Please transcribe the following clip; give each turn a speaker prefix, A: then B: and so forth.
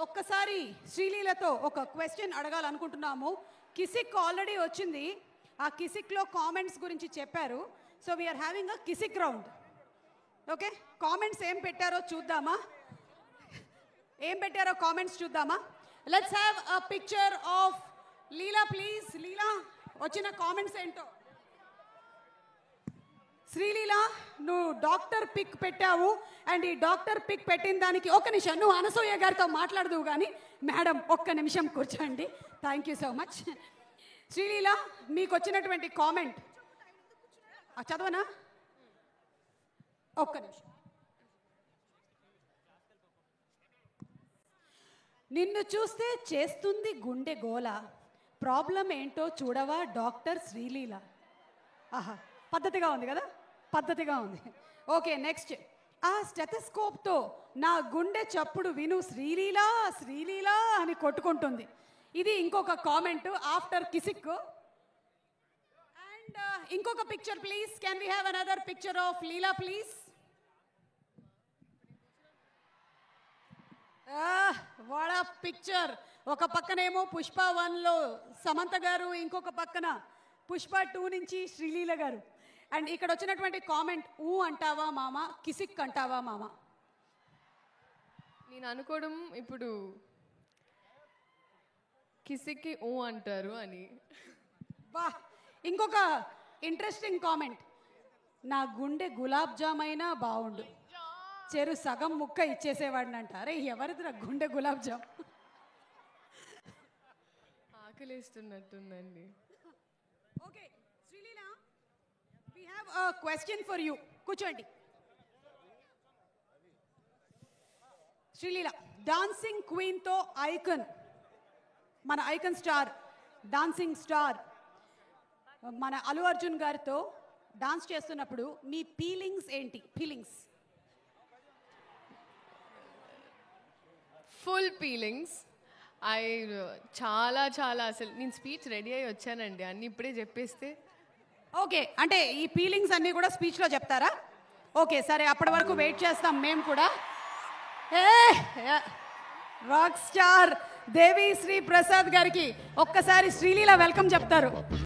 A: ఒక్కసారి శ్రీలీలతో ఒక question అడగాలనుకుంటున్నాము. Kissik already వచ్చింది. ఆ కిసిక్లో కామెంట్స్ గురించి చెప్పారు. So we are having a Kissik round. Okay, comments ఏం పెట్టారో చూద్దామా? కామెంట్స్ చూద్దామా? Let's have a picture of Leela please. Leela, వచ్చిన కామెంట్స్ ఏంటో. శ్రీలీల, నువ్వు డాక్టర్ పిక్ పెట్టావు. అండ్ ఈ డాక్టర్ పిక్ పెట్టిన దానికి ఒక నిమిషం నువ్వు అనసూయ గారితో మాట్లాడదువు కానీ. మేడం, ఒక్క నిమిషం కూర్చోండి. Thank you so much. Sreeleela, మీకు వచ్చినటువంటి కామెంట్ చదవనా? ఒక్క నిమిషం. నిన్ను చూస్తే చేస్తుంది గుండె గోల, ప్రాబ్లం ఏంటో చూడవా డాక్టర్ శ్రీలీల. ఆహా, పద్ధతిగా ఉంది కదా, పద్ధతిగా ఉంది. Okay, next. ఆ స్టెథోస్కోప్తో నా గుండె చప్పుడు విను శ్రీలీలా శ్రీలీలా అని కొట్టుకుంటుంది. ఇది ఇంకొక కామెంట్ ఆఫ్టర్ కిసిక్. అండ్ ఇంకొక picture please. Can we have another picture of Leela please? What ఆ పిక్చర్. ఒక పక్కనేమో పుష్ప 1లో సమంత గారు, ఇంకొక పక్కన పుష్ప 2 నుంచి శ్రీలీల గారు. అండ్ ఇక్కడ వచ్చినటువంటి కామెంట్, ఊ అంటావా మామ, కిసిక్ అంటావా మామ?
B: నేను అనుకోవడం ఇప్పుడు కిసిక్కి ఊ అంటారు అని.
A: బా, ఇంకొక ఇంట్రెస్టింగ్ కామెంట్, నా గుండె గులాబ్ జామ్ అయినా బాగుండు, చెరు సగం ముక్క ఇచ్చేసేవాడిని అంట. అరే, ఎవరిదిరా గుండె గులాబ్ జామ్?
B: ఆకలిస్తున్నట్టుందండి.
A: Okay Sreeleela, we have a question for you. కూర్చోండి. శ్రీలీల, డాన్సింగ్ క్వీన్ తో ఐకన్, మన ఐకన్ స్టార్, డాన్సింగ్ స్టార్ మన అల్లు అర్జున్ గారితో డాన్స్ చేస్తున్నప్పుడు మీ ఫీలింగ్స్ ఏంటి? ఫీలింగ్స్?
B: Full feelings. చాలా చాలా అసలు నేను స్పీచ్ రెడీ అయ్యి వచ్చానండి, అన్నీ ఇప్పుడే చెప్పేస్తే.
A: ఓకే, అంటే ఈ ఫీలింగ్స్ అన్నీ కూడా స్పీచ్లో చెప్తారా? ఓకే, సరే, అప్పటి వరకు వెయిట్ చేస్తాం మేము కూడా. రాక్ స్టార్ దేవి శ్రీ ప్రసాద్ గారికి ఒక్కసారి శ్రీలీల వెల్కమ్ చెప్తారు.